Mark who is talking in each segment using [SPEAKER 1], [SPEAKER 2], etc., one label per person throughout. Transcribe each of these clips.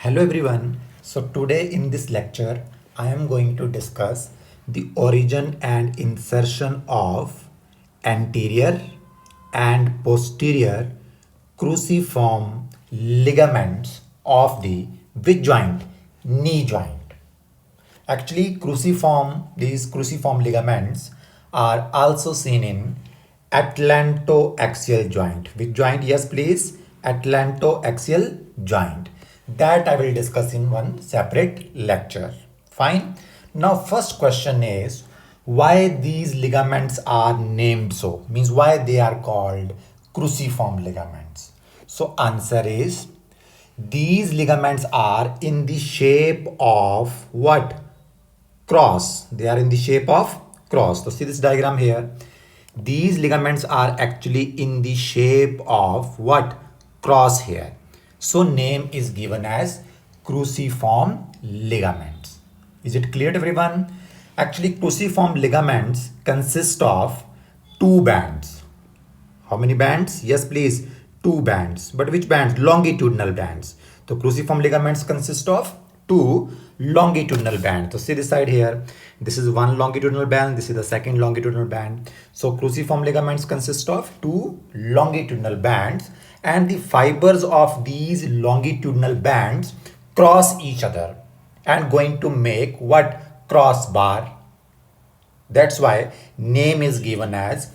[SPEAKER 1] Hello everyone. So today in this lecture I am going to discuss the origin and insertion of anterior and posterior cruciform ligaments of the which joint? Knee joint. Actually, these cruciform ligaments are also seen in atlantoaxial joint. Which joint? Yes, please. Atlantoaxial joint. That I will discuss in one separate lecture. Fine. Now, first question is why these ligaments are named so? Means why they are called cruciform ligaments. So, answer is these ligaments are in the shape of what? Cross. They are in the shape of cross. So see this diagram here. These ligaments are actually in the shape of what? Cross here. So name is given as cruciform ligaments. Is it clear to everyone? Actually, cruciform ligaments consist of two bands. How many bands? Yes, please. Two bands. But which bands? Longitudinal bands. So cruciform ligaments consist of two longitudinal bands. So see this side here. This is one longitudinal band. This is the second longitudinal band. So cruciform ligaments consist of two longitudinal bands, and the fibers of these longitudinal bands cross each other and going to make what? Crossbar. That's why name is given as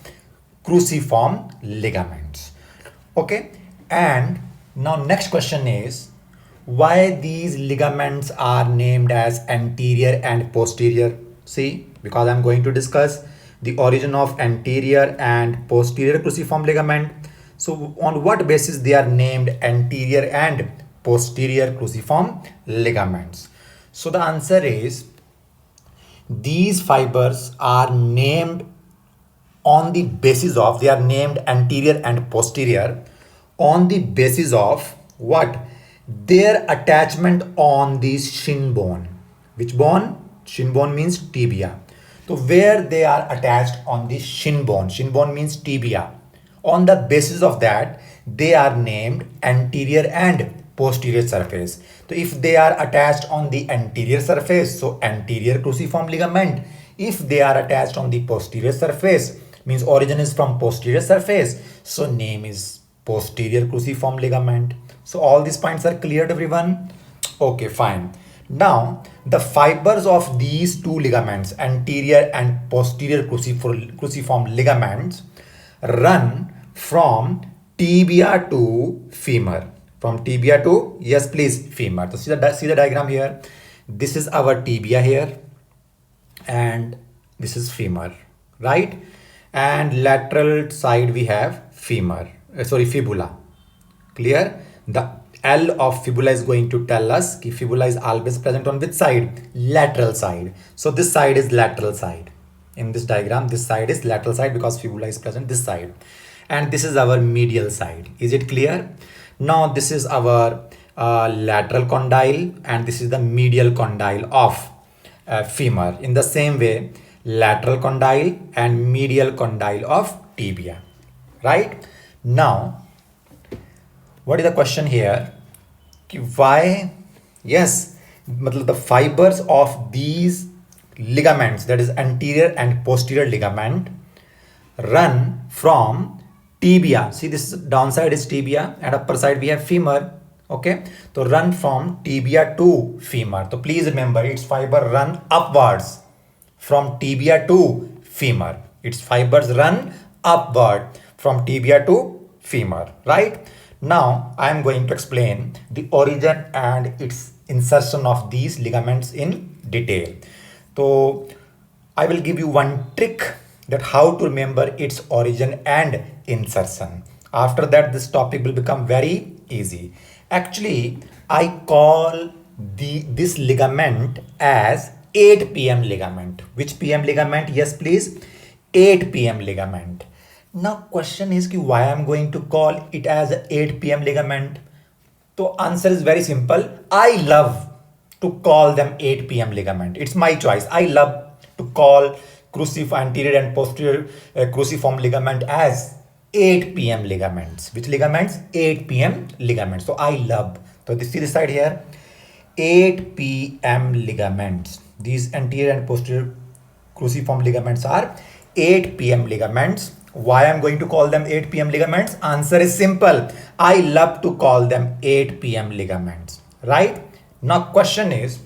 [SPEAKER 1] cruciform ligaments. Okay. And now next question is why these ligaments are named as anterior and posterior. See, because I'm going to discuss the origin of anterior and posterior cruciform ligament. So on what basis they are named anterior and posterior cruciform ligaments? So the answer is these fibers are named on the basis of, they are named anterior and posterior on the basis of what? Their attachment on the shin bone. Which bone? Shin bone means tibia. So where they are attached on the shin bone means tibia. On the basis of that, they are named anterior and posterior surface. So if they are attached on the anterior surface, so anterior cruciform ligament. If they are attached on the posterior surface, means origin is from posterior surface, so name is posterior cruciform ligament. So all these points are clear to everyone? Okay, fine. Now the fibers of these two ligaments, anterior and posterior cruciform ligaments, run from tibia to femur. From tibia to, yes please, femur. So see the diagram here. This is our tibia here and this is femur, right? And lateral side we have fibula. Clear? The L of fibula is going to tell us कि fibula is always present on which side? Lateral side. So this side is lateral side. In this diagram, this side is lateral side because fibula is present this side. And this is our medial side. Is it clear? Now this is our lateral condyle and this is the medial condyle of femur. In the same way, lateral condyle and medial condyle of tibia. Right? Now, what is the question here? Why? Yes, the fibers of these ligaments, that is anterior and posterior ligament, run from tibia. See, this downside is tibia and upper side we have femur. Okay, so run from tibia to femur. So please remember, its fiber run upwards from tibia to femur. Its fibers run upward from tibia to femur, right? Now I am going to explain the origin and its insertion of these ligaments in detail. So I will give you one trick that how to remember its origin and insertion. After that, this topic will become very easy. Actually, I call this ligament as 8 pm ligament. Which pm ligament? Yes, please. 8 pm ligament. Now question is why I am going to call it as a 8 pm ligament. So answer is very simple. I love to call them 8 pm ligament. It's my choice. I love to call anterior and posterior cruciform ligament as 8 pm ligaments. Which ligaments? 8 pm ligaments. So I love. So this see this side here. 8 pm ligaments. These anterior and posterior cruciform ligaments are 8 pm ligaments. Why I'm going to call them 8 pm ligaments? Answer is simple. I love to call them 8 pm ligaments. Right? Now question is,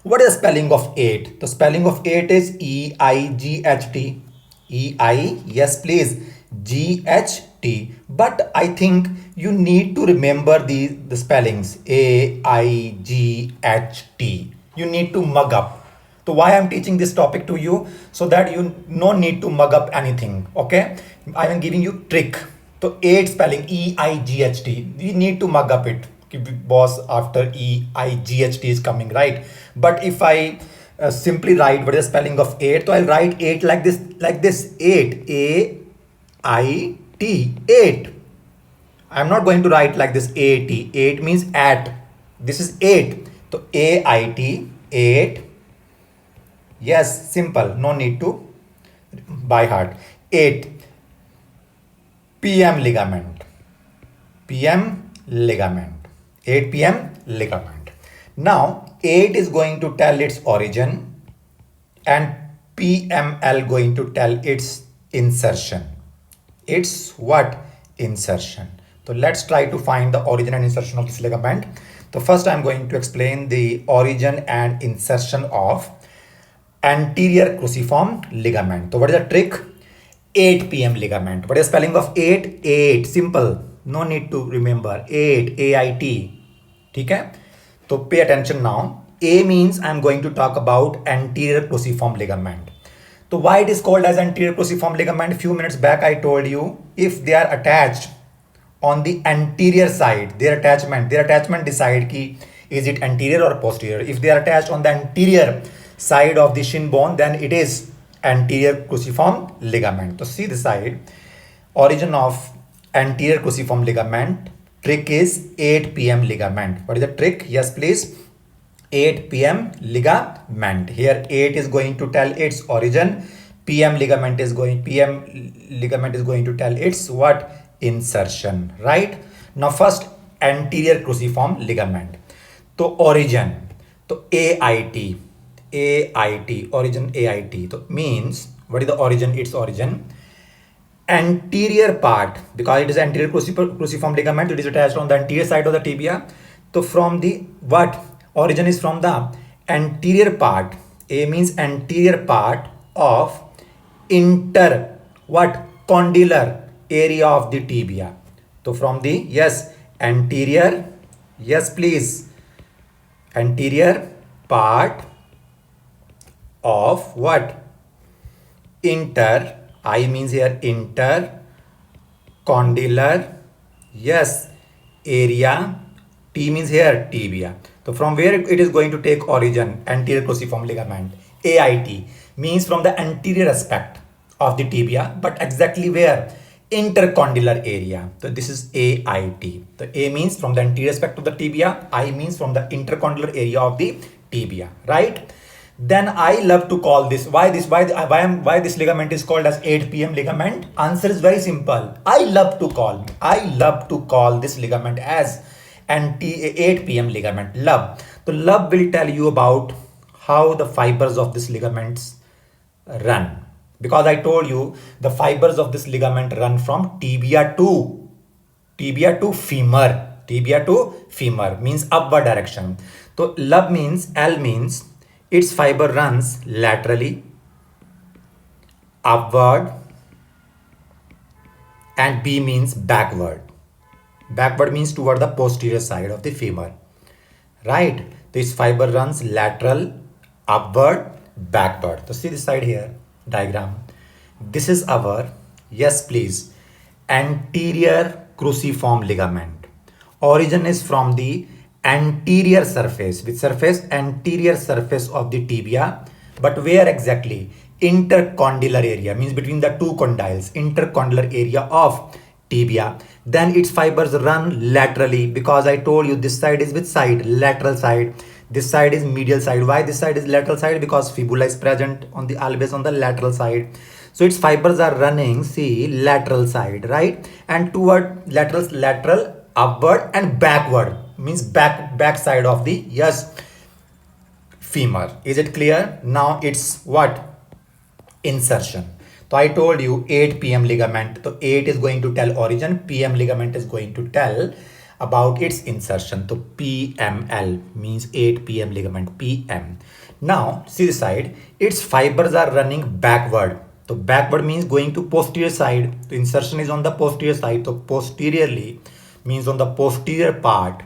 [SPEAKER 1] what is the spelling of 8? The spelling of 8 is E-I-G-H-T. E-I, yes please, G-H-T. But I think you need to remember the spellings A-I-G-H-T. You need to mug up. So why I'm teaching this topic to you? So that you no need to mug up anything. Okay? I am giving you trick. So 8 spelling E-I-G-H-T. You need to mug up it. Boss, after E-I-G-H-T is coming, right? But if I simply write what is the spelling of 8, so I'll write 8 like this, 8, A-I-T, 8. I'm not going to write like this, A-T, 8 means at. This is 8. So A-I-T, 8. Yes, simple, no need to by heart. 8. PM ligament. PM ligament. 8 pm ligament. Now 8 is going to tell its origin and PML going to tell its insertion. It's what? Insertion. So let's try to find the origin and insertion of this ligament. So first I'm going to explain the origin and insertion of anterior cruciform ligament. So what is the trick? 8 pm ligament. What is the spelling of 8? 8. Simple. No need to remember. 8. A-I-T. ठीक है? So pay attention now. A means I'm going to talk about anterior cruciform ligament. So why it is called as anterior cruciform ligament? Few minutes back I told you, if they are attached on the anterior side, their attachment decide ki is it anterior or posterior. If they are attached on the anterior side of the shin bone, then it is anterior cruciform ligament. So see the side. Origin of anterior cruciform ligament. Trick is 8 pm ligament. What is the trick? Yes, please. 8 pm ligament. Here 8 is going to tell its origin. PM ligament is going to tell its what? Insertion. Right? Now first anterior cruciform ligament. So origin. So AIT. Origin AIT. So means what is the origin? Its origin. Anterior part, because it is anterior cruciform ligament, it is attached on the anterior side of the tibia. So from the what? Origin is from the anterior part. A means anterior part of condylar area of the tibia. So from the, yes, anterior, yes please, anterior part of what? I means here intercondylar, yes, area. T means here tibia. So from where it is going to take origin? Anterior cruciform ligament. AIT means from the anterior aspect of the tibia, but exactly where? Intercondylar area. So this is AIT. The A means from the anterior aspect of the tibia. I means from the intercondylar area of the tibia. Right? Then I love to call this. Why this ligament is called as 8 pm ligament? Answer is very simple. I love to call this ligament as 8 pm ligament. Love. So love will tell you about how the fibers of this ligaments run. Because I told you the fibers of this ligament run from tibia to femur. Tibia to femur means upward direction. So L means its fiber runs laterally, upward, and B means backward. Backward means toward the posterior side of the femur. Right? This fiber runs lateral, upward, backward. So see this side here, diagram. This is our, yes please, anterior cruciform ligament. Origin is from the anterior surface. Which surface? Anterior surface of the tibia. But where exactly? Intercondylar area, means between the two condyles. Intercondylar area of tibia. Then its fibers run laterally, because I told you this side is which side? Lateral side. This side is medial side. Why this side is lateral side? Because fibula is present on the always on the lateral side. So its fibers are running, see, lateral side, right? And toward lateral, upward and backward. means back side of the femur. Is it clear? Now it's what? Insertion. So I told you 8 PM ligament. So 8 is going to tell origin, PM ligament is going to tell about its insertion. So PML means 8 PM ligament, PM. Now see the side, its fibers are running backward. So backward means going to posterior side. So insertion is on the posterior side. So posteriorly means on the posterior part.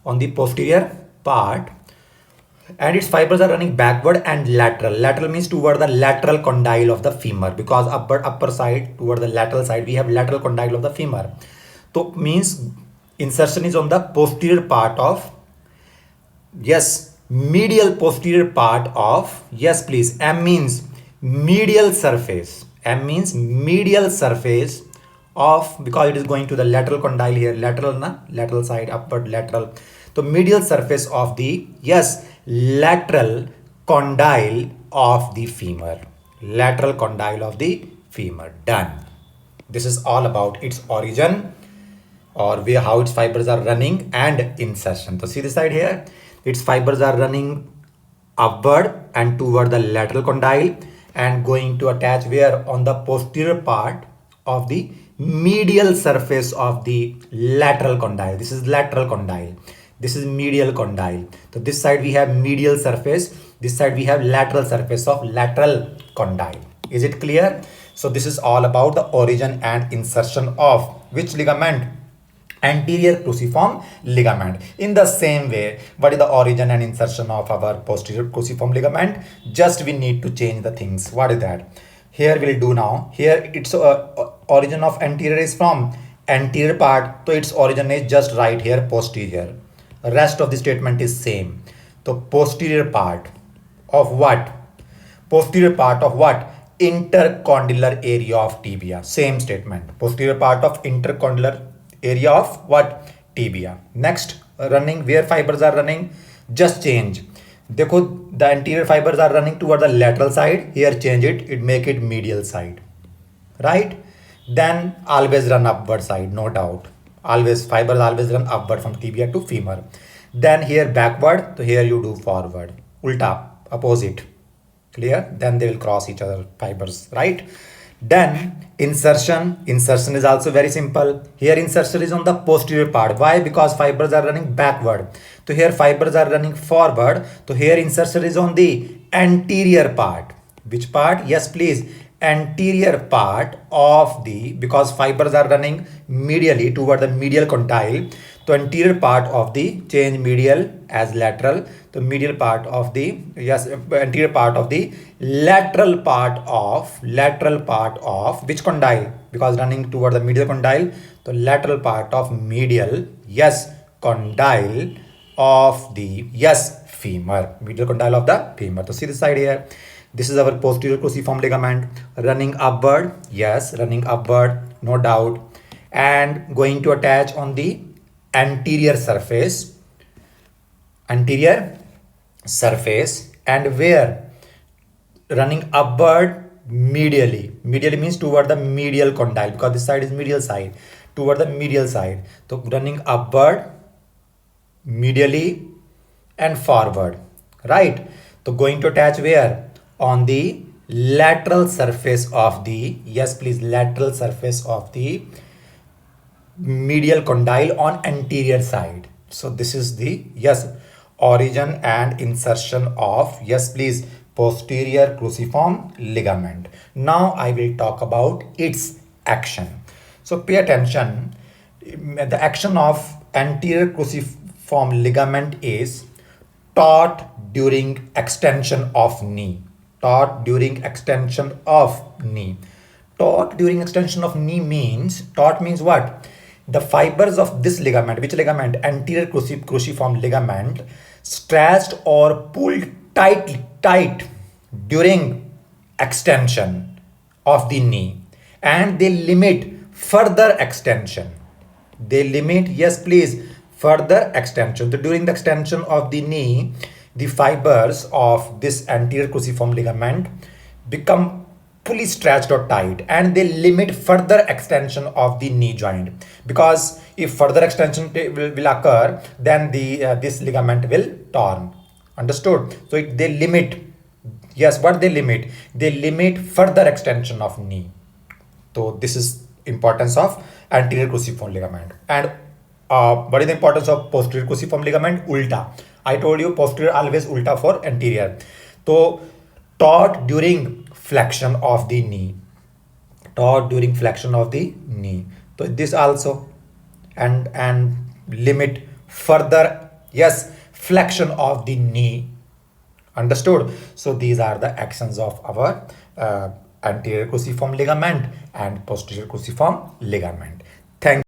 [SPEAKER 1] On the posterior part. And its fibers are running backward and lateral. Lateral means toward the lateral condyle of the femur, because upper side toward the lateral side we have lateral condyle of the femur. So means insertion is on the posterior part of medial posterior part of please. M means medial surface. M means medial surface of, because it is going to the lateral condyle here, lateral side, upward lateral. So medial surface of the lateral condyle of the femur. Lateral condyle of the femur. Done. This is all about its origin, or how its fibers are running and insertion. So see the side here, its fibers are running upward and toward the lateral condyle and going to attach where? On the posterior part of the medial surface of the lateral condyle. This is lateral condyle. This is medial condyle. So this side we have medial surface. This side we have lateral surface of lateral condyle. Is it clear? So this is all about the origin and insertion of which ligament? Anterior cruciform ligament. In the same way, what is the origin and insertion of our posterior cruciform ligament? Just we need to change the things. What is that? Here we'll do now. Here its origin of anterior is from anterior part. So its origin is just right here, posterior. Rest of the statement is same. So posterior part of what? Posterior part of what? Intercondylar area of tibia. Same statement. Posterior part of intercondylar area of what? Tibia. Next, running, where fibers are running? Just change. Dekho, the anterior fibers are running toward the lateral side. Here change it, make it medial side. Right? Then always run upward side, no doubt. Fibers always run upward from tibia to femur. Then here backward, so here you do forward. Ulta, opposite. Clear? Then they will cross each other fibers, right? Then insertion is also very simple. Here insertion is on the posterior part. Why? Because fibers are running backward. So here fibers are running forward. So here insertion is on the anterior part. Which part? Yes, please. Anterior part of the, because fibers are running medially toward the medial condyle. So anterior part of the, change medial as lateral. The medial part of the, anterior part of the lateral part of which condyle? Because running toward the medial condyle. So lateral part of medial, condyle of the, femur. Medial condyle of the femur. So see this side here. This is our posterior cruciform ligament running upward. Yes, running upward, no doubt. And going to attach on the anterior surface. Anterior surface. And where? Running upward medially. Medially means toward the medial condyle, because this side is medial side. Toward the medial side. So running upward, medially and forward. Right? So going to attach where? On the lateral surface of the, lateral surface of the medial condyle on anterior side. So this is the, origin and insertion of, posterior cruciform ligament. Now I will talk about its action. So pay attention. The action of anterior cruciform ligament is taut during extension of knee. Taut during extension of knee. Taut during extension of knee means, taut means what? The fibers of this ligament, which ligament? Anterior cruciform ligament, stretched or pulled tight during extension of the knee, and they limit further extension. They limit, further extension. So during the extension of the knee, the fibers of this anterior cruciform ligament become fully stretched or tight, and they limit further extension of the knee joint, because if further extension will occur, then this ligament will torn. Understood? So they limit. Yes, what they limit? They limit further extension of knee. So this is importance of anterior cruciform ligament. And what is the importance of posterior cruciform ligament? Ulta. I told you posterior always ulta for anterior. So taut during flexion of the knee. Taut during flexion of the knee. So this also and limit further, yes, flexion of the knee. Understood? So these are the actions of our anterior cruciform ligament and posterior cruciform ligament. Thank